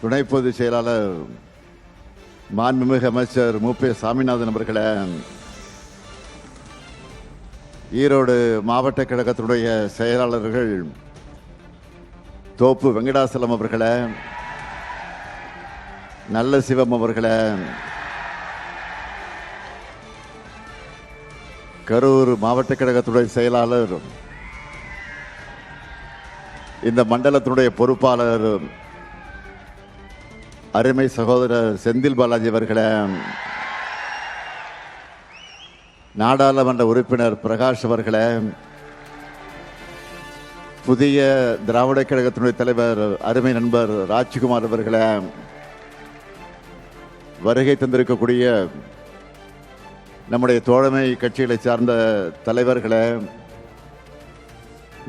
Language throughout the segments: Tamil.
துணை பொதுச் செயலாளர் மாண்புமிகு அமைச்சர் மு.பி. சாமிநாதன் அவர்களே, ஈரோடு மாவட்ட கழகத்தினுடைய செயலாளர்கள் தோப்பு வெங்கடாசலம் அவர்களே, நல்ல சிவம் அவர்களே, கரூர் மாவட்ட கழகத்துடைய செயலாளர், இந்த மண்டலத்தினுடைய பொறுப்பாளர் அருமை சகோதரர் செந்தில் பாலாஜி அவர்களே, நாடாளுமன்ற உறுப்பினர் பிரகாஷ் அவர்களே, புதிய திராவிட கழகத்தினுடைய தலைவர் அருமை நண்பர் ராஜ்குமார் அவர்களே, வருகை தந்திருக்கக்கூடிய நம்முடைய தோழமை கட்சிகளை சார்ந்த தலைவர்களே,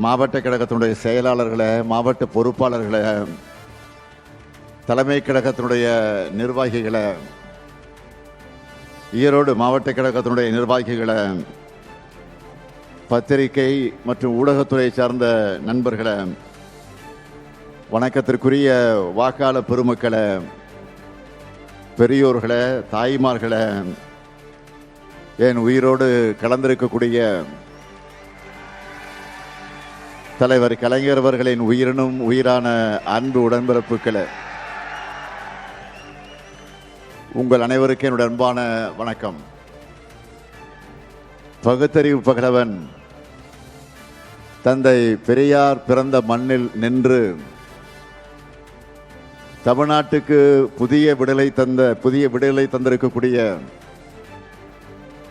மாவட்ட கழகத்தினுடைய செயலாளர்களே, மாவட்ட பொறுப்பாளர்களே, தலைமை கழகத்தினுடைய நிர்வாகிகளே, ஈரோடு மாவட்ட கழகத்தினுடைய நிர்வாகிகளே, பத்திரிகை மற்றும் ஊடகத்துறை சார்ந்த நண்பர்களே, வணக்கத்திற்குரிய வாக்காளர் பெருமக்களே, பெரியோர்களே, தாய்மார்களே, என் உயிரோடு கலந்திருக்கக்கூடிய தலைவர் கலைஞர் அவர்களின் உயிரினும் உயிரான அன்பு உடன்பிறப்புகளே, உங்கள் அனைவருக்கும் என்னுடைய அன்பான வணக்கம். பகுத்தறிவு பகலவன் தந்தை பெரியார் பிறந்த மண்ணில் நின்று தமிழ்நாட்டுக்கு புதிய விடுதலை தந்திருக்கக்கூடிய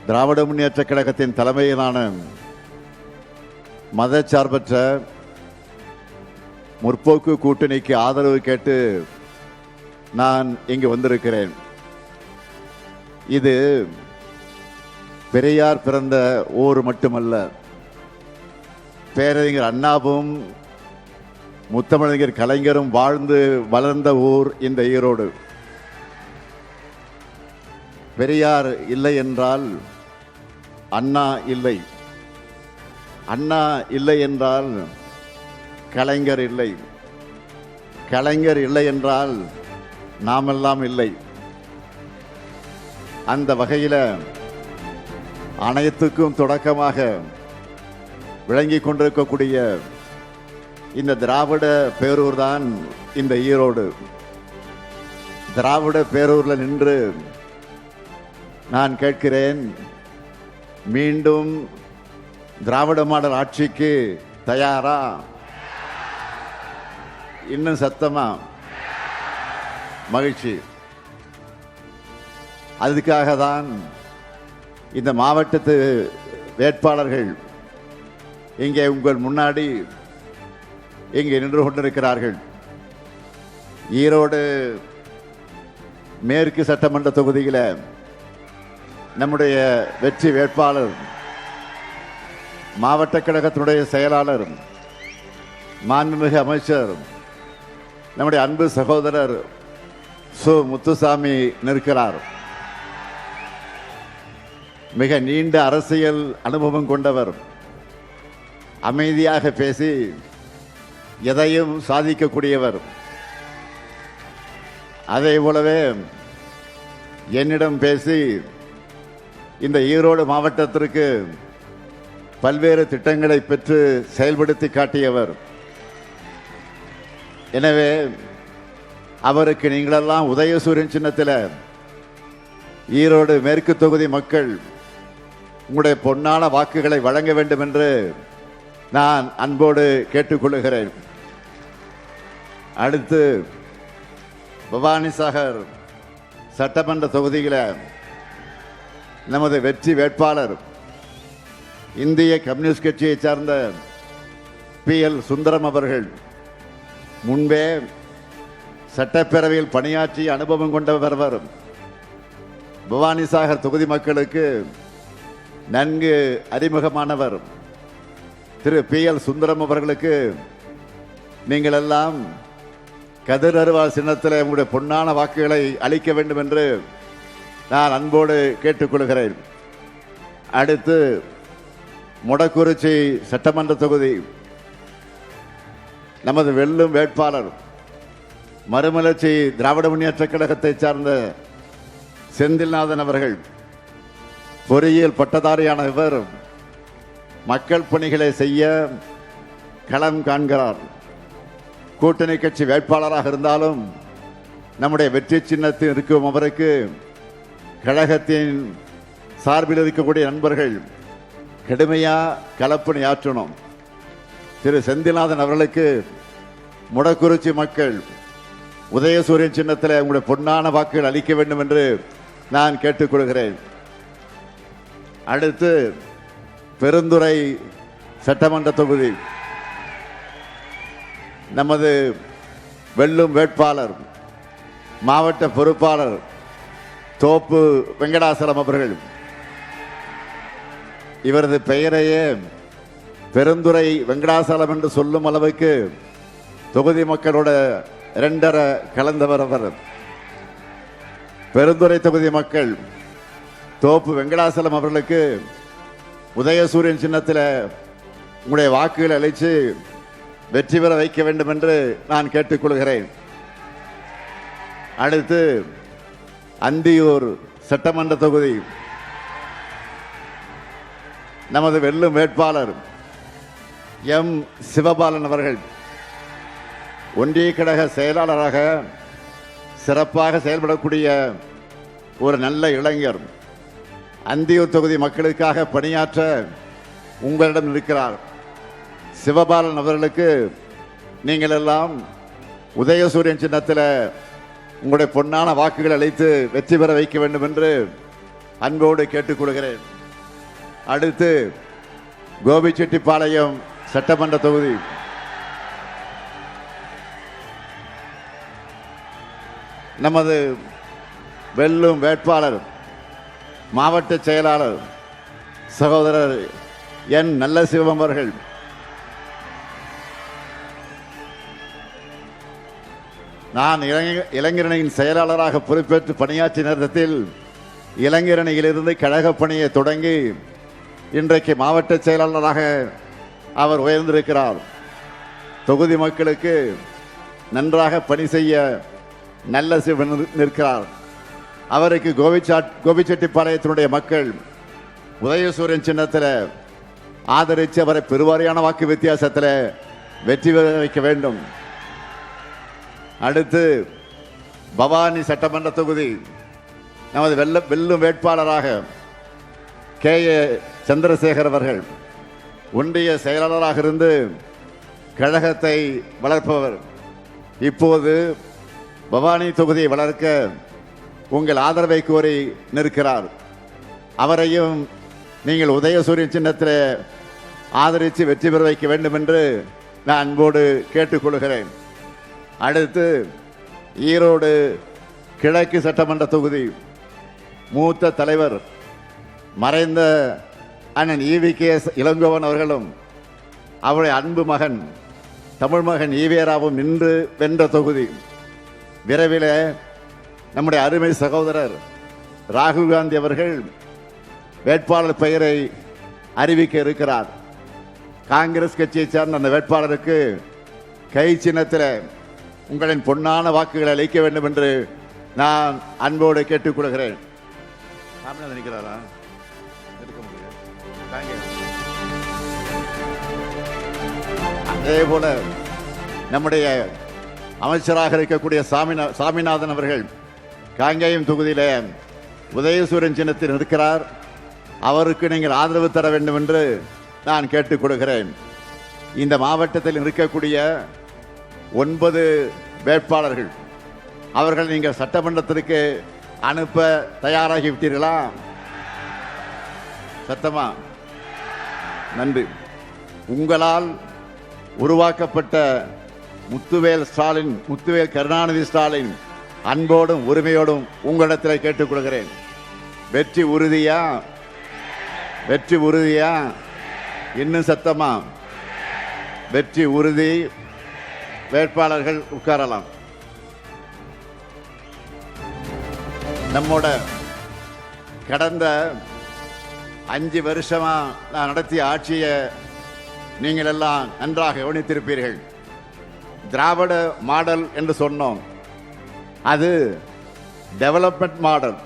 திராவிட முன்னேற்ற கழகத்தின் தலைமையிலான மதச்சார்பற்ற முற்போக்கு கூட்டணிக்கு ஆதரவு கேட்டு நான் இங்கு வந்திருக்கிறேன். இது பெரியார் பிறந்த ஊர் மட்டுமல்ல, பேரறிஞர் அண்ணாவும் முத்தமிழறிஞர் கலைஞரும் வாழ்ந்து வளர்ந்த ஊர் இந்த ஈரோடு. பெரியார் இல்லை என்றால் அண்ணா இல்லை, அண்ணா இல்லை என்றால் கலைஞர் இல்லை, கலைஞர் இல்லை என்றால் நாமெல்லாம் இல்லை. அந்த வகையில் அனைத்துக்கும் தொடக்கமாக விளங்கி கொண்டிருக்கக்கூடிய இந்த திராவிட பேரூர் தான் இந்த ஈரோடு. திராவிட பேரூரில் நின்று நான் கேட்கிறேன், மீண்டும் திராவிட மாடல் ஆட்சிக்கு தயாரா? இன்னும் சத்தமா? மகிழ்ச்சி. அதுக்காக தான் இந்த மாவட்டத்து வேட்பாளர்கள் இங்கே உங்கள் முன்னாடி இங்கே நின்று கொண்டிருக்கிறார்கள். ஈரோடு மேற்கு சட்டமன்ற தொகுதியில் நம்முடைய வெற்றி வேட்பாளர், மாவட்ட கழகத்தினுடைய செயலாளர், மாண்புமிகு அமைச்சர், நம்முடைய அன்பு சகோதரர் சு. முத்துசாமி நிற்கிறார். மிக நீண்ட அரசியல் அனுபவம் கொண்டவர், அமைதியாக பேசி எதையும் சாதிக்கக்கூடியவர். அதே போலவே என்னிடம் பேசி இந்த ஈரோடு மாவட்டத்திற்கு பல்வேறு திட்டங்களை பெற்று செயல்படுத்தி காட்டியவர். எனவே அவருக்கு நீங்களெல்லாம் உதயசூரியன் சின்னத்தில் ஈரோடு மேற்கு தொகுதி மக்கள் உங்களுடைய பொன்னான வாக்குகளை வழங்க வேண்டும் என்று நான் அன்போடு கேட்டுக்கொள்கிறேன். அடுத்து பவானிசாகர் சட்டமன்ற தொகுதியில் நமது வெற்றி வேட்பாளர் இந்திய கம்யூனிஸ்ட் கட்சியை சார்ந்த பி.எல். சுந்தரம் அவர்கள் முன்பே சட்டப்பேரவையில் பணியாற்றி அனுபவம் கொண்டவர். பவானிசாகர் தொகுதி மக்களுக்கு நன்கு அறிமுகமானவர். திரு பி.எல். சுந்தரம் அவர்களுக்கு நீங்கள் எல்லாம் கதிர் அருவாள் சின்னத்தில் உங்களுடைய பொன்னான வாக்குகளை அளிக்க வேண்டும் என்று நான் அன்போடு கேட்டுக்கொள்கிறேன். அடுத்து மொடக்குறிச்சி சட்டமன்ற தொகுதி நமது வெல்லும் வேட்பாளர் மறுமலர்ச்சி திராவிட முன்னேற்றக் கழகத்தை சார்ந்த செந்தில்நாதன் அவர்கள் பொறியியல் பட்டதாரியான இவர் மக்கள் பணிகளை செய்ய களம் காண்கிறார். கூட்டணி கட்சி வேட்பாளராக இருந்தாலும் நம்முடைய வெற்றி சின்னத்தில் இருக்கும் அவருக்கு கழகத்தின் சார்பில் இருக்கக்கூடிய நண்பர்கள் கடுமையா களப்பணி ஆற்றணும். திரு செந்தில்நாதன் அவர்களுக்கு முடக்குறிச்சி மக்கள் உதயசூரியன் சின்னத்தில் உங்களுடைய பொன்னான வாக்குகள் அளிக்க வேண்டும் என்று நான் கேட்டுக்கொள்கிறேன். அடுத்து பெருந்துறை சட்டமன்ற தொகுதி நமது வெல்லும் வேட்பாளர் மாவட்ட பொறுப்பாளர் தோப்பு வெங்கடாசலம் அவர்கள். இவரது பெயரையே பெருந்துறை வெங்கடாசலம் என்று சொல்லும் அளவுக்கு தொகுதி மக்களோட இரண்டரை கலந்தவர் அவர். பெருந்துறை தொகுதி மக்கள் தோப்பு வெங்கடாசலம் அவர்களுக்கு உதயசூரியன் சின்னத்தில் உங்களுடைய வாக்குகளை அளித்து வெற்றி பெற வைக்க வேண்டும் என்று நான் கேட்டுக்கொள்கிறேன். அடுத்து அந்தியூர் சட்டமன்ற தொகுதி நமது வெல்லும் வேட்பாளர் எம் சிவபாலன் அவர்கள் ஒன்றிய கழக செயலாளராக சிறப்பாக செயல்படக்கூடிய ஒரு நல்ல இளைஞர். அந்தியூர் தொகுதி மக்களுக்காக பணியாற்ற உங்களிடம் இருக்கிறார். சிவபாலன் அவர்களுக்கு நீங்கள் எல்லாம் உதயசூரியன் சின்னத்தில் உங்களுடைய பொன்னான வாக்குகள் அளித்து வெற்றி பெற வைக்க வேண்டும் என்று அன்போடு கேட்டுக்கொள்கிறேன். அடுத்து கோபிச்செட்டிப்பாளையம் சட்டமன்ற தொகுதி நமது வெல்லும் வேட்பாளர் மாவட்ட செயலாளர் சகோதரர் என் நல்ல சிவம் அவர்கள் நான் இளைஞரணியின் செயலாளராக பொறுப்பேற்று பணியாற்றிய நேரத்தில் இளைஞரணியிலிருந்து கழக பணியை தொடங்கி இன்றைக்கு மாவட்ட செயலாளராக அவர் உயர்ந்திருக்கிறார். தொகுதி மக்களுக்கு நன்றாக பணி செய்ய நல்ல சிவன் நிற்கிறார். அவருக்கு கோபிச்செட்டிப்பாளையத்தினுடைய மக்கள் உதயசூரியன் சின்னத்தில் ஆதரித்து அவரை பெருவாரியான வாக்கு வித்தியாசத்தில் வெற்றி பெற வைக்க வேண்டும். அடுத்து பவானி சட்டமன்ற தொகுதி நமது வெல்லும் வேட்பாளராக கே.ஏ. சந்திரசேகர் அவர்கள் ஒன்றிய செயலாளராக இருந்து கழகத்தை வளர்ப்பவர். இப்போது பவானி தொகுதியை வளர்க்க உங்கள் ஆதரவை கோரி நிற்கிறார். அவரையும் நீங்கள் உதயசூரியன் சின்னத்தில் ஆதரித்து வெற்றி பெற வைக்க வேண்டும் என்று நான் அன்போடு கேட்டுக்கொள்கிறேன். அடுத்து ஈரோடு கிழக்கு சட்டமன்ற தொகுதி மூத்த தலைவர் மறைந்த அண்ணன் EVK.S. இளங்கோவன் அவர்களும் அவருடைய அன்பு மகன் தமிழ் மகன் ஈவேராவும் நின்று வென்ற தொகுதி. விரைவில் நம்முடைய அருமை சகோதரர் ராகுல் காந்தி அவர்கள் வேட்பாளர் பெயரை அறிவிக்க இருக்கிறார். காங்கிரஸ் கட்சியை சார்ந்த அந்த வேட்பாளருக்கு கை சின்னத்தில் உங்களின் பொன்னான வாக்குகளை அளிக்க வேண்டும் என்று நான் அன்போடு கேட்டுக்கொள்கிறேன். நினைக்கிறாரா? அதே போல நம்முடைய அமைச்சராக இருக்கக்கூடிய சாமிநாதன் அவர்கள் காங்கேயம் தொகுதியிலே உதயசூரியன் சின்னத்தில் இருக்கிறார். அவருக்கு நீங்கள் ஆதரவு தர வேண்டும் என்று நான் கேட்டுக்கொள்கிறேன். இந்த மாவட்டத்தில் இருக்கக்கூடிய 9 வேட்பாளர்கள் அவர்கள் நீங்கள் சட்டமன்றத்திற்கு அனுப்ப தயாராகிவிட்டீர்களா? சத்தமா? நன்றி. உங்களால் உருவாக்கப்பட்ட முத்துவேல் கருணாநிதி ஸ்டாலின் அன்போடும் உரிமையோடும் உங்களிடத்தில் கேட்டுக்கொள்கிறேன். வெற்றி உறுதியா? வெற்றி உறுதியா? இன்னும் சத்தமா? வெற்றி உறுதி. வேட்பாளர்கள் உட்காரலாம். நம்மோட கடந்த 5 வருஷமா நான் நடத்திய ஆட்சியை நீங்கள் எல்லாம் நன்றாக கவனித்திருப்பீர்கள். திராவிட மாடல் என்று சொன்னோம். அது டெவலப்மெண்ட் மாடல்.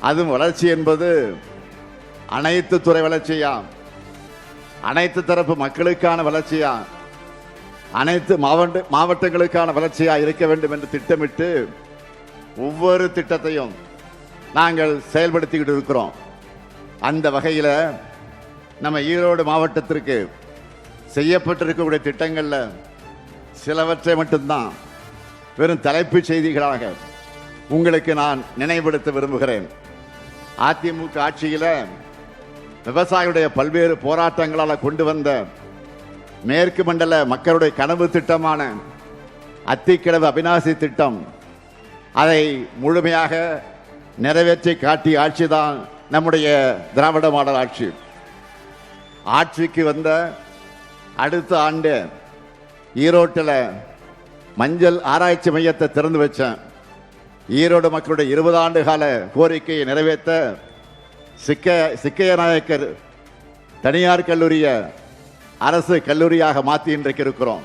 அதுவும் வளர்ச்சி என்பது அனைத்து துறை வளர்ச்சியா, அனைத்து தரப்பு மக்களுக்கான வளர்ச்சியா, அனைத்து மாவட்டங்களுக்கான வளர்ச்சியா இருக்க வேண்டும் என்று திட்டமிட்டு ஒவ்வொரு திட்டத்தையும் நாங்கள் செயல்படுத்திக்கிட்டு இருக்கிறோம். அந்த வகையில் நம்ம ஈரோடு மாவட்டத்திற்கு செய்யப்பட்டிருக்கக்கூடிய திட்டங்கள்ல சிலவற்றை மட்டும்தான் வெறும் தலைப்புச் செய்திகளாக உங்களுக்கு நான் நினைவுபடுத்த விரும்புகிறேன். அதிமுக ஆட்சியில் விவசாயிகளுடைய பல்வேறு போராட்டங்களால் கொண்டு வந்த மேற்கு மண்டல மக்களுடைய கனவு திட்டமான அத்திக்கடவு அவிநாசி திட்டம், அதை முழுமையாக நிறைவேற்றி காட்டிய ஆட்சிதான் நம்முடைய திராவிட மாடல் ஆட்சி. ஆட்சிக்கு வந்த அடுத்த ஆண்டு ஈரோட்டில் மஞ்சள் ஆராய்ச்சி மையத்தை திறந்து வச்சேன். ஈரோடு மக்களுடைய 20 ஆண்டு கால கோரிக்கையை நிறைவேற்ற சிக்கைய நாயக்கர் தனியார் கல்லூரியை அரசு கல்லூரியாக மாற்றி இன்றைக்கு இருக்கிறோம்.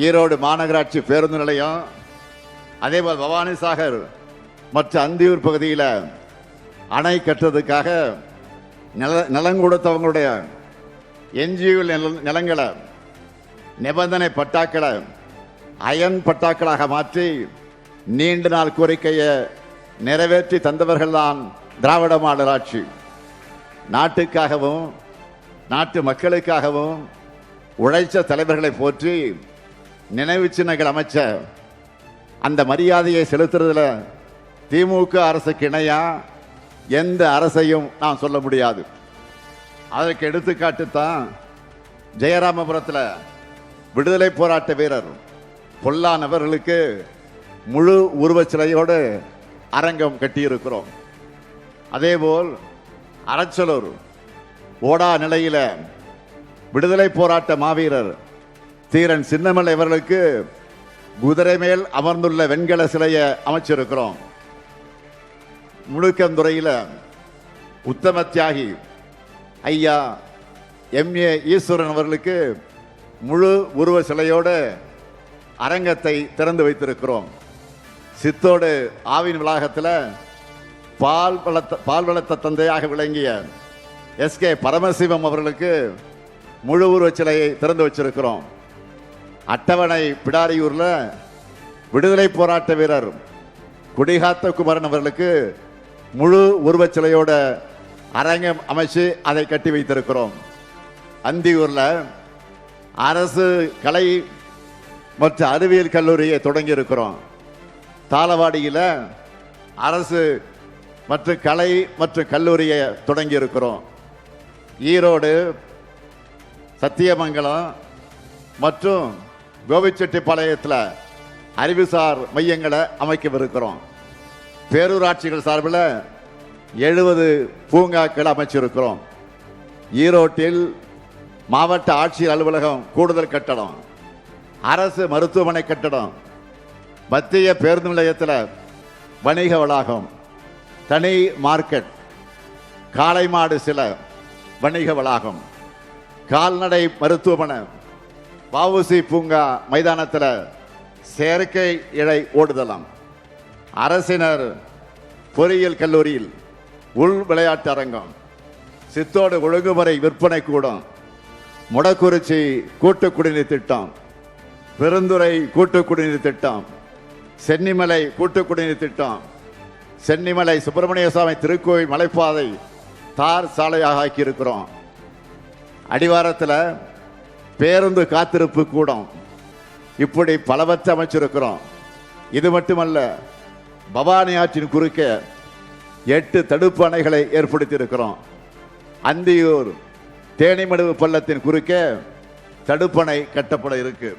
ஈரோடு மாநகராட்சி பேருந்து நிலையம், அதேபோல் பவானி சாகர் மற்ற அந்தியூர் பகுதியில் அணை கட்டுறதுக்காக நிலம் கொடுத்தவங்களுடைய என்ஜிஓ நிலங்களை நிபந்தனை பட்டாக்களை அயன் பட்டாக்களாக மாற்றி நீண்ட நாள் கோரிக்கையை நிறைவேற்றி தந்தவர்கள் தான் திராவிட மாடல் ஆட்சி. நாட்டுக்காகவும் நாட்டு மக்களுக்காகவும் உழைச்ச தலைவர்களை போற்றி நினைவு சின்னங்கள் அமைச்ச அந்த மரியாதையை செலுத்துறதுல திமுக அரசுக்கு இணையா எந்த அரசையும் நான் சொல்ல முடியாது. அதற்கு எடுத்துக்காட்டு தான் ஜெயராமபுரத்தில் விடுதலை போராட்ட வீரர் பொல்லான் அவர்களுக்கு முழு உருவச்சிலையோடு அரங்கம் கட்டியிருக்கிறோம். அதேபோல் அரச்சலூர் ஓடா நிலையில விடுதலை போராட்ட மாவீரர் தீரன் சின்னமலை அவர்களுக்கு குதிரை மேல் அமர்ந்துள்ள வெண்கல சிலையை அமைச்சிருக்கிறோம். முழுக்கந்துறையில் உத்தம தியாகி ஐயா MA ஈஸ்வரன் அவர்களுக்கு முழு உருவ சிலையோடு அரங்கத்தை திறந்து வைத்திருக்கிறோம். சித்தோடு ஆவின் வளாகத்தில் பால் வளர்த்த தந்தையாக விளங்கிய SK பரமசிவம் அவர்களுக்கு முழு உருவ சிலையை திறந்து வச்சிருக்கிறோம். அட்டவணை பிடாரியூர்ல விடுதலை போராட்ட வீரர் குடிகாத்த குமரன் அவர்களுக்கு முழு உருவச்சிலையோட அரங்கம் அமைச்சு அதை கட்டி வைத்திருக்கிறோம். அந்தியூர்ல அரசு கலை மற்றும் அறிவியல் கல்லூரியை தொடங்கி இருக்கிறோம். தாளவாடியில் அரசு மற்றும் கலை மற்றும் கல்லூரியை தொடங்கி இருக்கிறோம். ஈரோடு, சத்தியமங்கலம் மற்றும் கோபிச்செட்டிப்பாளையத்தில் அறிவுசார் மையங்களை அமைக்கவிருக்கிறோம். பேரூராட்சிகள் சார்பில் 70 பூங்காக்கள் அமைச்சிருக்கிறோம். ஈரோட்டில் மாவட்ட ஆட்சியர் அலுவலகம் கூடுதல் கட்டடம், அரசு மருத்துவமனை கட்டடம், மத்திய பேருந்து நிலையத்தில் வணிக வளாகம், தனி மார்க்கெட், காளை மாடு சில வணிக வளாகம், கால்நடை மருத்துவமனை, வஉசி பூங்கா மைதானத்தில் செயற்கை இழை ஓடுதலாம், அரசினர் பொறியியல் கல்லூரியில் உள் விளையாட்டு அரங்கம், சித்தோடு ஒழுங்குமுறை விற்பனை கூடம், முடக்குறிச்சி கூட்டு குடிநீர் திட்டம், பெருந்துறை கூட்டு குடிநீர் திட்டம், சென்னிமலை கூட்டு குடிநீர் திட்டம், சென்னிமலை சுப்பிரமணிய சுவாமி திருக்கோயில் மலைப்பாதை தார் சாலையாக ஆக்கியிருக்கிறோம். அடிவாரத்தில் பேருந்து காத்திருப்பு கூடம், இப்படி பலவற்றை அமைச்சிருக்கிறோம். இது மட்டுமல்ல, பவானி ஆற்றின் குறுக்கே 8 தடுப்பு அணைகளை ஏற்படுத்தி இருக்கிறோம். அந்தியூர் தேனிமடுவு பள்ளத்தின் குறுக்கே தடுப்பணை கட்டப்பட இருக்கு.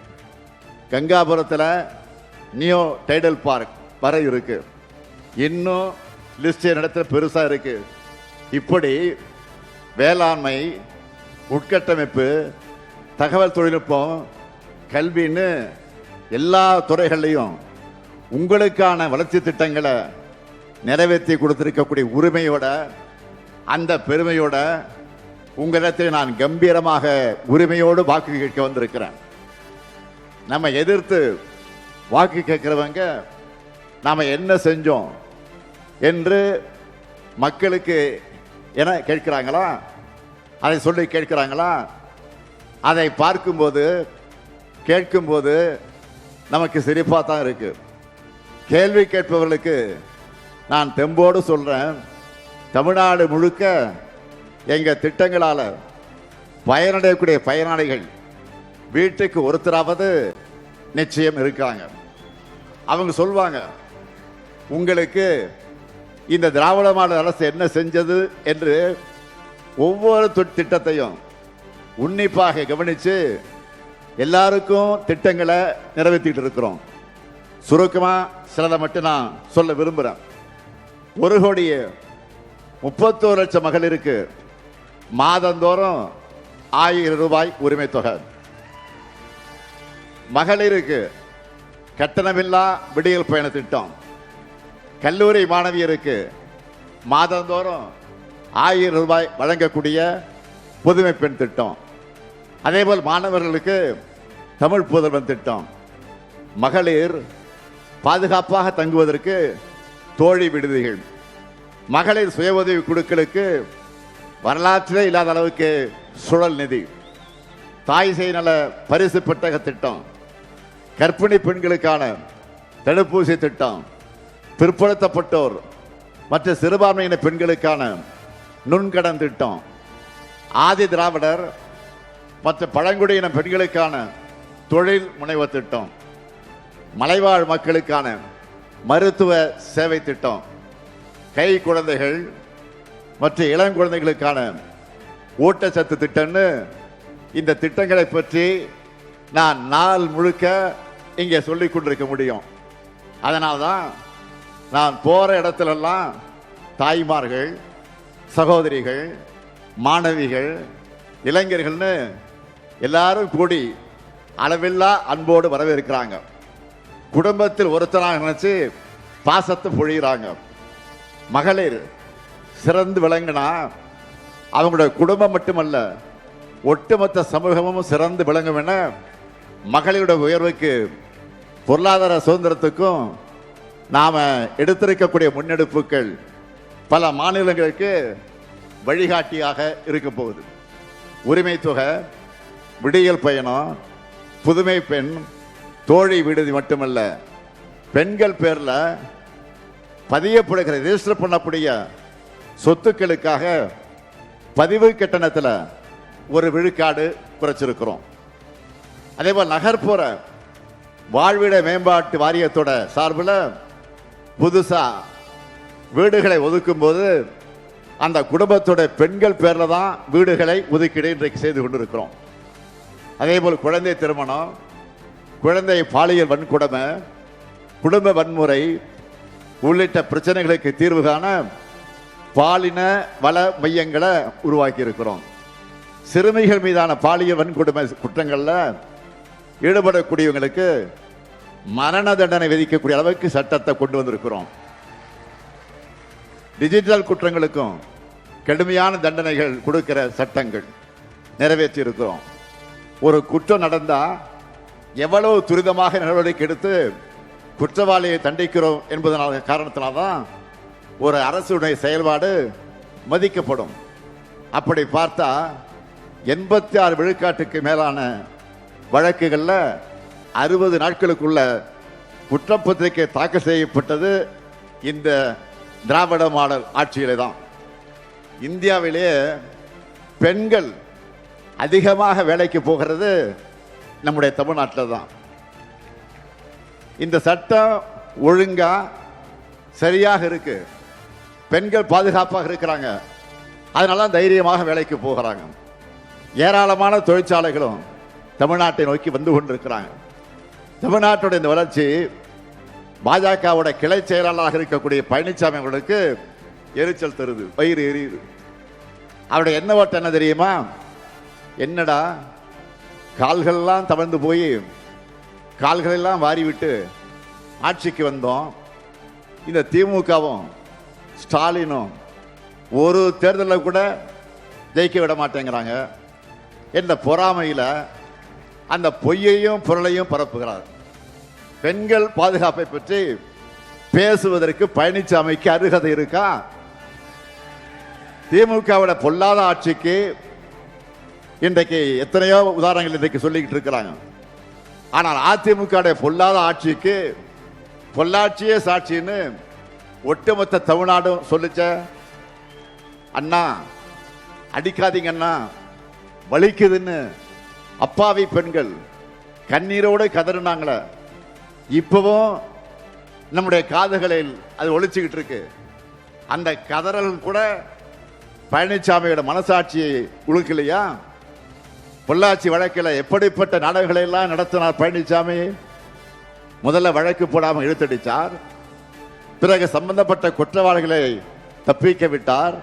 கங்காபுரத்தில் நியோ டைடல் பார்க் வர இருக்கு. இன்னும் லிஸ்ட் இடத்துல பெருசா இருக்கு. இப்படி வேளாண்மை, உட்கட்டமைப்பு, தகவல் தொழில்நுட்பம், கல்வின்னு எல்லா துறைகள்லையும் உங்களுக்கான வளர்ச்சி திட்டங்களை நிறைவேற்றி கொடுத்திருக்கக்கூடிய உரிமையோட, அந்த பெருமையோட உங்களிடத்தில் நான் கம்பீரமாக உரிமையோடு வாக்கு கேட்க வந்திருக்கிறேன். நம்ம எதிர்த்து வாக்கு கேட்கிறவங்க நாம என்ன செஞ்சோம் என்று மக்களுக்கு என கேட்கிறாங்களா, அதை சொல்லி கேட்கிறாங்களா? அதை பார்க்கும்போது கேட்கும்போது நமக்கு சிரிப்பாக தான் இருக்கு. கேள்வி கேட்பவர்களுக்கு நான் தெம்போடு சொல்றேன், தமிழ்நாடு முழுக்க எங்க திட்டங்களால பயனடையக்கூடிய பயனாளிகள் வீட்டுக்கு ஒருத்தராவது நிச்சயம் இருக்காங்க. அவங்க சொல்வாங்க, உங்களுக்கு இந்த திராவிட மாடல் அரசு என்ன செஞ்சது என்று ஒவ்வொரு திட்டத்தையும் உன்னிப்பாக கவனித்து எல்லாருக்கும் திட்டங்களை நிறைவேற்றிட்டு இருக்கிறோம். சுருக்கமா சிலதை மட்டும் நான் சொல்ல விரும்புகிறேன். 1,31,00,000 மகளிருக்கு மாதந்தோறும் 1000 ரூபாய் உரிமை தொகை. மகளிருக்கு கட்டணமில்லா விடியல் பயண திட்டம். கல்லூரி மாணவியருக்கு மாதந்தோறும் 1000 ரூபாய் வழங்கக்கூடிய புதுமை பெண் திட்டம். அதேபோல் மாணவர்களுக்கு தமிழ் புதல்வன் திட்டம். மகளிர் பாதுகாப்பாக தங்குவதற்கு தோழி விடுதிகள். மகளிர் சுய உதவி குழுக்களுக்கு வரலாற்றிலே இல்லாத அளவுக்கு சுழல் நிதி. தாய் சேய் நல பரிசு பெட்டக திட்டம். கர்ப்பிணி பெண்களுக்கான தடுப்பூசி திட்டம். பிற்படுத்தப்பட்டோர் மற்ற சிறுபான்மையின பெண்களுக்கான நுண்கடன் திட்டம். ஆதி திராவிடர் மற்ற பழங்குடியின பெண்களுக்கான தொழில் முனைவர் திட்டம். மலைவாழ் மக்களுக்கான மருத்துவ சேவை திட்டம். கை குழந்தைகள் மற்றும் இளங்குழந்தைகளுக்கான ஊட்டச்சத்து திட்டம்னு இந்த திட்டங்களை பற்றி நான் நாள் முழுக்க இங்கே சொல்லிக் கொண்டிருக்க முடியும். அதனால்தான் நான் போற இடத்திலெல்லாம் தாய்மார்கள், சகோதரிகள், மாணவிகள், இளைஞர்கள்னு எல்லாரும் கூடி அளவில்லா அன்போடு வரவேற்கிறாங்க. குடும்பத்தில் ஒருத்தராக நினைச்சு பாசத்தை பொழிகிறாங்க. மகளிர் சிறந்து விளங்கினா அவங்களுடைய குடும்பம் மட்டுமல்ல, ஒட்டுமொத்த சமூகமும் சிறந்து விளங்கும் என மகளிருடைய உயர்வுக்கு, பொருளாதார சுதந்திரத்துக்கும் நாம எடுத்திருக்கக்கூடிய முன்னெடுப்புகள் பல மாநிலங்களுக்கு வழிகாட்டியாக இருக்க போகுது. உரிமை தொகை, விடியல் பயணம், புதுமை பெண், தோழி விடுதி மட்டுமல்ல, பெண்கள் பேர்ல பதியப்படுகிற ரெஜிஸ்டர் பண்ணக்கூடிய சொத்துக்களுக்காக பதிவு கட்டணத்தில் 1 விழுக்காடு குறைச்சிருக்கிறோம். அதேபோல் நகர்ப்புற வாழ்விட மேம்பாட்டு வாரியத்தோட சார்பில் புதுசா வீடுகளை ஒதுக்கும் போது அந்த குடும்பத்தோட பெண்கள் பேர்ல தான் வீடுகளை ஒதுக்கீடு இன்றைக்கு செய்து கொண்டிருக்கிறோம். அதேபோல் குழந்தை திருமணம், குழந்தை பாலியல் வன்கொடுமை, குடும்ப வன்முறை உள்ளிட்ட பிரச்சனைகளுக்கு தீர்வு காண பாலின வள மையங்களை உருவாக்கி இருக்கிறோம். சிறுமிகள் மீதான பாலியல் வன்கொடுமை குற்றங்கள்ல ஈடுபடக்கூடியவங்களுக்கு மரண தண்டனை விதிக்கக்கூடிய அளவுக்கு சட்டத்தை கொண்டு வந்திருக்கிறோம். டிஜிட்டல் குற்றங்களுக்கும் கடுமையான தண்டனைகள் கொடுக்கிற சட்டங்கள் நிறைவேற்றி இருக்கிறோம். ஒரு குற்றம் நடந்தா எவ்வளவு துரிதமாக நடவடிக்கை எடுத்து குற்றவாளியை தண்டிக்கிறோம் என்பதனால காரணத்தினால்தான் ஒரு அரசுடைய செயல்பாடு மதிக்கப்படும். அப்படி பார்த்தா 86 விழுக்காட்டுக்கு மேலான வழக்குகள்ல 60 நாட்களுக்குள்ள குற்றப்பத்திரிகை தாக்கல் செய்யப்பட்டது இந்த திராவிட மாடல் ஆட்சியிலே தான். இந்தியாவிலேயே பெண்கள் அதிகமாக வேலைக்கு போகிறது நம்முடைய தமிழ்நாட்டில் தான். இந்த சட்டம் ஒழுங்கா சரியாக இருக்கு, பெண்கள் பாதுகாப்பாக இருக்கிறாங்க, அதனால தைரியமாக வேலைக்கு போகிறாங்க. ஏராளமான தொழிற்சாலைகளும் தமிழ்நாட்டை நோக்கி வந்து கொண்டிருக்கிறாங்க. தமிழ்நாட்டுடைய இந்த வளர்ச்சி பாஜகவோட கிளை செயலாளராக இருக்கக்கூடிய பழனிசாமி அவர்களுக்கு எரிச்சல் தருது, வயிறு எரியுது. அவருடைய என்ன ஓட்டம் என்ன தெரியுமா? என்னடா கால்களெல்லாம் தவழ்ந்து போய் கால்களெல்லாம் வாரிவிட்டு ஆட்சிக்கு வந்தோம், இந்த திமுகவும் ஸ்டாலினும் ஒரு தேர்தலில் கூட ஜெயிக்க விட மாட்டேங்கிறாங்க என்ற பொறாமையில் அந்த பொய்யையும் பொருளையும் பரப்புகிறார். பெண்கள் பாதுகாப்பை பற்றி பேசுவதற்கு பழனிசாமிக்கு அருகதை இருக்கா? திமுகவோட பொல்லாத ஆட்சிக்கு இன்றைக்கு எத்தனையோ உதாரணங்கள் இன்றைக்கு சொல்லிக்கிட்டு இருக்கிறாங்க. ஆனால் அதிமுக பொல்லாத ஆட்சிக்கு பொள்ளாட்சியே சாட்சின்னு ஒட்டுமொத்த தமிழ்நாடும் சொல்லிச்ச. அண்ணா அடிக்காதீங்க அண்ணா, வலிக்குதுன்னு அப்பாவி பெண்கள் கண்ணீரோடு கதறினாங்களே, இப்பவும் நம்முடைய காதுகளில் அது ஒலிச்சுக்கிட்டு இருக்கு. அந்த கதறல் கூட பழனிசாமியோட மனசாட்சியை உழுக்கலையா? பொள்ளாச்சி வழக்கில் எப்படிப்பட்ட நாடகங்களை எல்லாம் நடத்தினார் பழனிசாமி. முதல்ல வழக்கு போடாமல் இழுத்தடிச்சார், பிறகு சம்பந்தப்பட்ட குற்றவாளிகளை தப்பிக்க விட்டார்,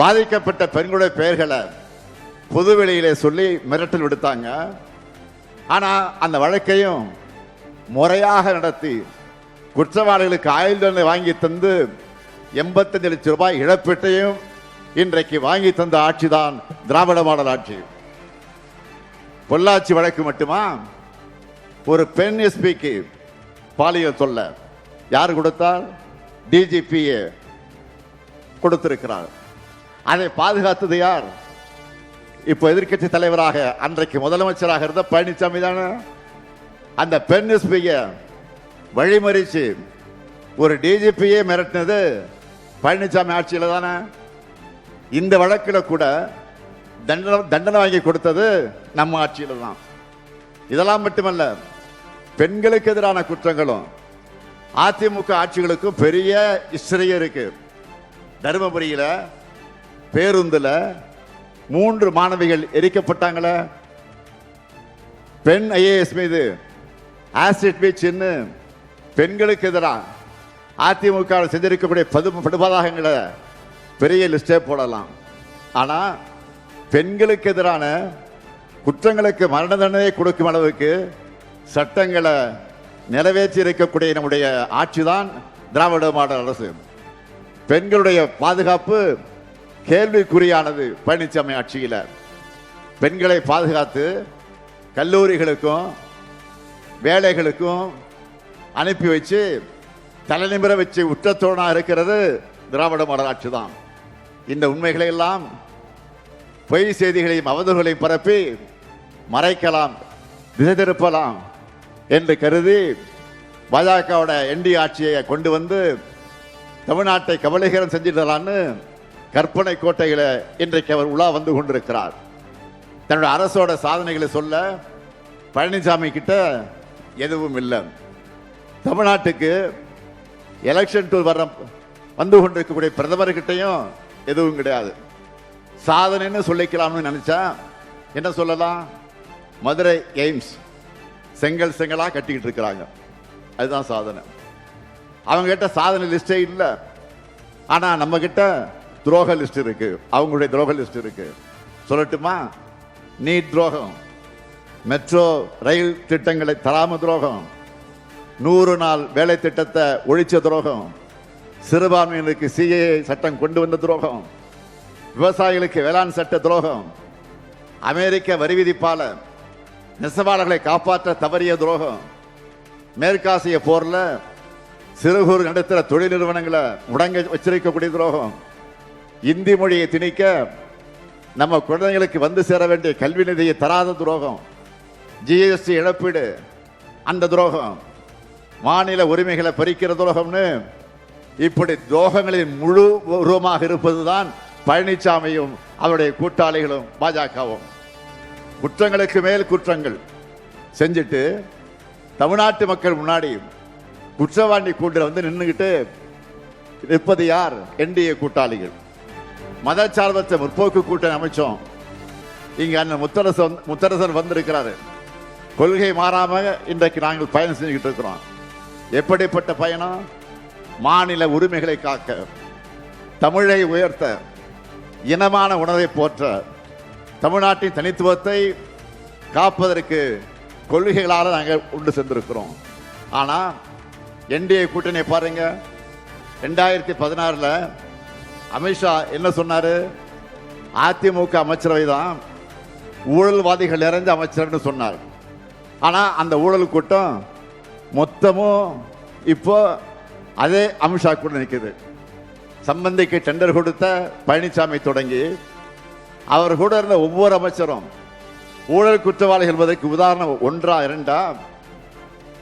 பாதிக்கப்பட்ட பெண்களுடைய பெயர்களை பொதுவெளியிலே சொல்லி மிரட்டல் விடுத்தாங்க. ஆனா அந்த வழக்கையும் முறையாக நடத்தி குற்றவாளிகளுக்கு ஆயுள் தண்டனை வாங்கி தந்து 85 லட்சம் ரூபாய் இழப்பீட்டையும் இன்றைக்கு வாங்கி தந்த ஆட்சிதான் திராவிட மாடல் ஆட்சி. பொள்ளாச்சி வழக்கு மட்டுமா? ஒரு பெண் எஸ்பிக்கு பாலியல் தொல்லை யார் கொடுத்தார்? டிஜிபிஏ கொடுத்திருக்கிறார். அதை பாதுகாத்தது யார்? இப்போ எதிர்க்கட்சி தலைவராக அன்றைக்கு முதலமைச்சராக இருந்த பழனிசாமி தானே. அந்த பெண் எஸ்பியை வழிமறிச்சு ஒரு டிஜிபியே மிரட்டினது பழனிசாமி ஆட்சியில் தானே. இந்த வழக்கில் கூட தண்டனை வாங்கி கொடுத்தது நம்ம ஆட்சியில் தான். இதெல்லாம் மட்டுமல்ல, பெண்களுக்கு எதிரான குற்றங்களும் அதிமுக ஆட்சிகளுக்கும் பெரிய ஹிஸ்டரியே இருக்கு. தருமபுரியில பேருந்துல 3 மாணவிகள் எரிக்கப்பட்டாங்களே, பெண் ஐஏஎஸ் மீது ஆசிட் பீச்சின்னு பெண்களுக்கு எதிராக அதிமுக செஞ்சிருக்கக்கூடிய படுபாதகங்களை பெரிய லிஸ்டே போடலாம். ஆனா பெண்களுக்கு எதிரான குற்றங்களுக்கு மரண தண்டனை கொடுக்கும் அளவுக்கு சட்டங்களை நிறைவேற்றி இருக்கக்கூடிய நம்முடைய ஆட்சிதான் திராவிட மாடல் அரசு. பெண்களுடைய பாதுகாப்பு கேள்விக்குறியானது பழனிசாமி ஆட்சியில். பெண்களை பாதுகாத்து கல்லூரிகளுக்கும் வேலைகளுக்கும் அனுப்பி வச்சு தலைநிமிர வச்சு உற்றத்தோடாக இருக்கிறது திராவிட மாடல் ஆட்சி தான். இந்த உண்மைகளை எல்லாம் பொய் செய்திகளையும் அவதூறுகளையும் பரப்பி மறைக்கலாம், திசை திருப்பலாம் என்று கருதி பாஜகவோட என்டி ஆட்சியை கொண்டு வந்து தமிழ்நாட்டை கபலீகரம் செஞ்சிடலான்னு கற்பனை கோட்டைகளை இன்றைக்கு அவர் உலா வந்து கொண்டிருக்கிறார். தன்னுடைய அரசோட சாதனைகளை சொல்ல பழனிசாமி கிட்ட எதுவும் இல்லை. தமிழ்நாட்டுக்கு எலெக்ஷன் டூர் வர வந்து கொண்டிருக்கக்கூடிய பிரதமர்கிட்டையும் எதுவும் கிடையாது. சாதனைன்னு சொல்லிக்கலாம்னு நினைச்சா என்ன சொல்லலாம்? மதுரை எய்ம்ஸ் செங்கல் செங்கலா கட்டிக்கிட்டு இருக்கிறாங்க, அதுதான் சாதனை. அவங்க கிட்ட சாதனை லிஸ்டே இல்லை. ஆனா நம்ம கிட்ட துரோக லிஸ்ட் இருக்கு, அவங்களுடைய துரோக லிஸ்ட் இருக்கு. சொல்லட்டுமா? நீட் துரோகம், மெட்ரோ ரயில் திட்டங்களை தராம துரோகம், 100 நாள் வேலை திட்டத்தை ஒழிச்ச துரோகம், சிறுபான்மையினருக்கு சிஏஏ சட்டம் கொண்டு வந்த துரோகம், விவசாயிகளுக்கு வேளாண் சட்ட துரோகம், அமெரிக்க வரி விதிப்பால நெசவாளர்களை காப்பாற்ற தவறிய துரோகம், மேற்காசிய போர்ல சிறு குறு நடுத்தர தொழில் நிறுவனங்களை முடங்க வச்சிருக்கக்கூடிய துரோகம், இந்தி மொழியை திணிக்க நம்ம குழந்தைகளுக்கு வந்து சேர வேண்டிய கல்வி நிதியை தராத துரோகம், ஜிஎஸ்டி இழப்பீடு அந்த துரோகம், மாநில உரிமைகளை பறிக்கிற துரோகம்னு இப்படி துரோகங்களின் முழு உருவமாக இருப்பதுதான் பழனிசாமியும் அவருடைய கூட்டாளிகளும் பாஜகவும். குற்றங்களுக்கு மேல் குற்றங்கள் செஞ்சுட்டு தமிழ்நாட்டு மக்கள் முன்னாடி குற்றவாளி கூண்டில் வந்து நின்றுகிட்டு நிற்பது யார்? என்டிஏ கூட்டாளிகள். மதச்சார்பற்ற முற்போக்கு கூட்டணி அமைச்சோம். இங்க அண்ணன் முத்தரசன் வந்திருக்கிறாரு. கொள்கை மாறாம இன்றைக்கு நாங்கள் பயணம் செஞ்சுக்கிட்டு இருக்கிறோம். எப்படிப்பட்ட பயணம்? மாநில உரிமைகளை காக்க, தமிழை உயர்த்த, இனமான உணர்வை போற்ற, தமிழ்நாட்டின் தனித்துவத்தை காப்பதற்கு கொள்கைகளால் நாங்கள் உண்டு சென்றிருக்கிறோம். ஆனா என்டிஏ கூட்டணியை பாருங்க. 2016 அமித்ஷா என்ன சொன்னாரு? அதிமுக அமைச்சரவை தான் ஊழல்வாதிகள் நிறைந்த அமைச்சர்னு சொன்னார். ஆனா அந்த ஊழல் கூட்டம் மொத்தமும் இப்போ அதே அமித்ஷா கூட நிற்குது. சம்பந்திக்கு டெண்டர் கொடுத்த பழனிசாமி தொடங்கி அவர் கூட இருந்த ஒவ்வொரு அமைச்சரும் ஊழல் குற்றவாளிகள் என்பதற்கு உதாரணம் ஒன்றா இரண்டா?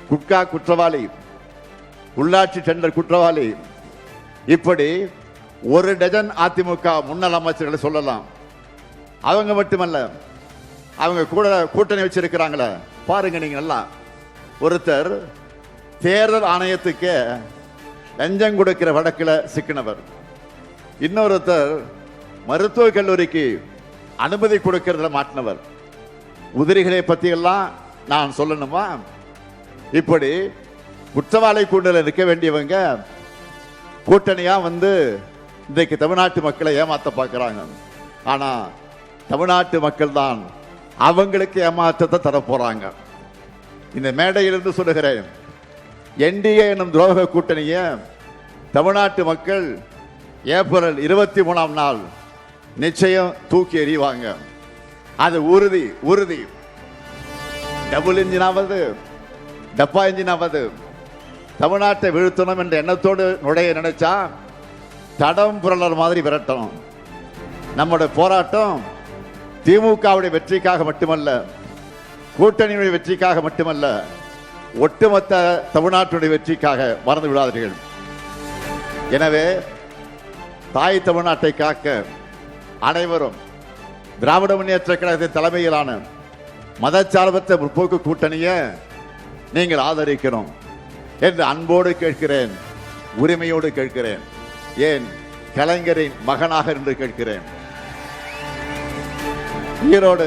குட்கா குற்றவாளி, உள்ளாட்சி டெண்டர் குற்றவாளி, இப்படி ஒரு டஜன் அதிமுக முன்னாள் அமைச்சர்களை சொல்லலாம். அவங்க மட்டுமல்ல, அவங்க கூட கூட்டணி வச்சிருக்கிறாங்களே பாருங்க நீங்க நல்லா. ஒருத்தர் தேர்தல் ஆணையத்துக்கு லஞ்சம் கொடுக்கிற வழக்கில் சிக்கினவர், இன்னொருத்தர் மருத்துவக் கல்லூரிக்கு அனுமதி கொடுக்கிறதுல மாட்டினவர். உதிரிகளை பத்தி எல்லாம் நான் சொல்லணுமா? இப்படி குற்றவாளி கூண்டல நிற்க வேண்டியவங்க கூட்டணியா வந்து இன்றைக்கு தமிழ்நாட்டு மக்களை ஏமாத்த பார்க்கிறாங்க. ஆனா தமிழ்நாட்டு மக்கள் தான் அவங்களுக்கு ஏமாற்றத்தை தர போறாங்க. இந்த மேடையிலிருந்து சொல்லுகிறேன், என்டிஏ என்னும் துரோக கூட்டணியை தமிழ்நாட்டு மக்கள் ஏப்ரல் 23ஆம் நாள் நிச்சயம் தூக்கி எறிவாங்க. அது உறுதி உறுதி. டபுள் இன்ஜினாவது டப்பா இன்ஜினாவது தமிழ்நாட்டை வீழ்த்தணும் என்ற எண்ணத்தோடு நுழைய நினைச்சா தடம் புரளர் மாதிரி விரட்டணும். நம்முடைய போராட்டம் திமுகவுடைய வெற்றிக்காக மட்டுமல்ல, கூட்டணியுடைய வெற்றிக்காக மட்டுமல்ல, ஒட்டுமொத்த தமிழ்நாட்டுடைய வெற்றிக்காக மறந்து விடாதீர்கள். எனவே தாய் தமிழ்நாட்டை காக்க அனைவரும் திராவிட முன்னேற்ற கழகத்தின் தலைமையிலான மதச்சார்பற்ற முற்போக்கு கூட்டணியை நீங்கள் ஆதரிக்கணும் என்று அன்போடு கேட்கிறேன், உரிமையோடு கேட்கிறேன். ஏன் கலைஞரின் மகனாக என்று கேட்கிறேன். ஈரோடு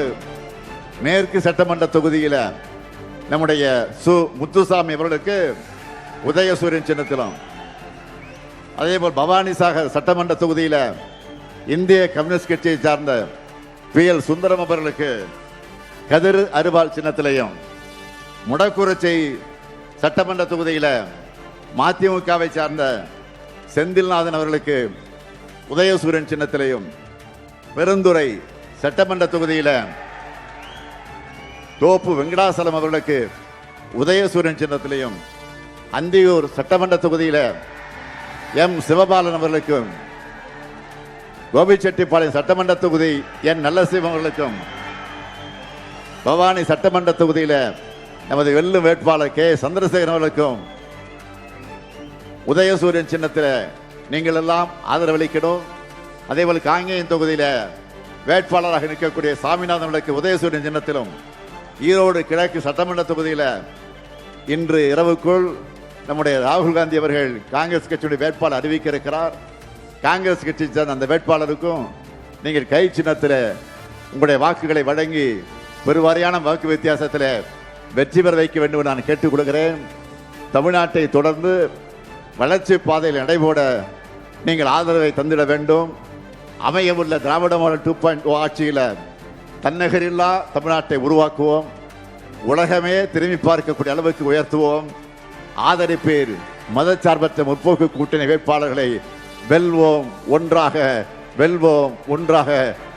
மேற்கு சட்டமன்ற தொகுதியில் நம்முடைய சு முத்துசாமி அவர்களுக்கு உதயசூரியன் சின்னத்திலும், அதேபோல் பவானிசாகர் சட்டமன்ற தொகுதியில் இந்திய கம்யூனிஸ்ட் கட்சியை சார்ந்த PL சுந்தரம் அவர்களுக்கு கதிர் அருவாள் சின்னத்திலையும், முடக்குறிச்சி சட்டமன்ற தொகுதியில் மதிமுகவை சார்ந்த செந்தில்நாதன் அவர்களுக்கு உதயசூரியன் சின்னத்திலையும், பெருந்துறை சட்டமன்ற தொகுதியில் தோப்பு வெங்கடாசலம் அவர்களுக்கு உதயசூரியன் சின்னத்திலையும், அந்தியூர் சட்டமன்ற தொகுதியில் M சிவபாலன் அவர்களுக்கும், கோபிச்செட்டிப்பாளையம் சட்டமன்ற தொகுதி N நல்லசிவம் அவர்களுக்கும், பவானி சட்டமன்ற தொகுதியில் நமது வெல்லும் வேட்பாளர் K சந்திரசேகரன் அவர்களுக்கும் உதயசூரியன் சின்னத்தில் நீங்கள் எல்லாம் ஆதரவளிக்கணும். அதேபோல் காங்கேயம் தொகுதியில் வேட்பாளராக நிற்கக்கூடிய சாமிநாதன் அவர்களுக்கு உதயசூரியன் சின்னத்திலும், ஈரோடு கிழக்கு சட்டமன்ற தொகுதியில் இன்று இரவுக்குள் நம்முடைய ராகுல் காந்தி அவர்கள் காங்கிரஸ் கட்சியுடைய வேட்பாளர் அறிவிக்க இருக்கிறார். காங்கிரஸ் கட்சி சேர்ந்த அந்த வேட்பாளருக்கும் நீங்கள் கை சின்னத்தில் உங்களுடைய வாக்குகளை வழங்கி பெருவாரியான வாக்கு வித்தியாசத்தில் வெற்றி பெற வைக்க வேண்டும் நான் கேட்டுக் கொள்கிறேன். தமிழ்நாட்டை தொடர்ந்து வளர்ச்சி பாதையில் நடைபோட நீங்கள் ஆதரவை தந்திட வேண்டும். அமையவுள்ள திராவிட மாடல் 2.0 ஆட்சியில் தன்னகரில்லா தமிழ்நாட்டை உருவாக்குவோம். உலகமே திரும்பி பார்க்கக்கூடிய அளவுக்கு உயர்த்துவோம். ஆதரிப்பேர் மதச்சார்பற்ற முற்போக்கு கூட்டணி வேட்பாளர்களை வெல்வோம் ஒன்றாக, வெல்வோம் ஒன்றாக,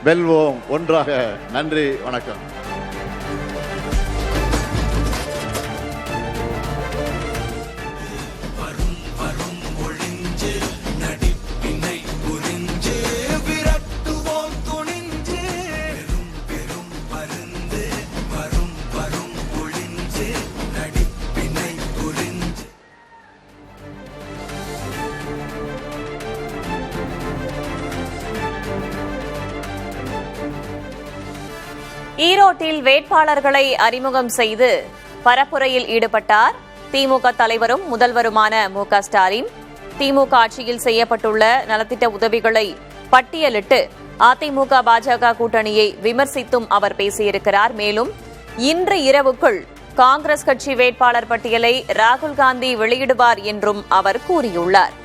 வெல்வோம் ஒன்றாக. நன்றி, வணக்கம். ஈரோட்டில் வேட்பாளர்களை அறிமுகம் செய்து பரப்புரையில் ஈடுபட்டார் திமுக தலைவரும் முதல்வருமான மு.க. ஸ்டாலின். திமுக ஆட்சியில் செய்யப்பட்டுள்ள நலத்திட்ட உதவிகளை பட்டியலிட்டு அதிமுக பாஜக கூட்டணியை விமர்சித்தும் அவர் பேசியிருக்கிறார். மேலும் இன்று இரவுக்குள் காங்கிரஸ் கட்சி வேட்பாளர் பட்டியலை ராகுல் காந்தி வெளியிடுவார் என்றும் அவர் கூறியுள்ளார்.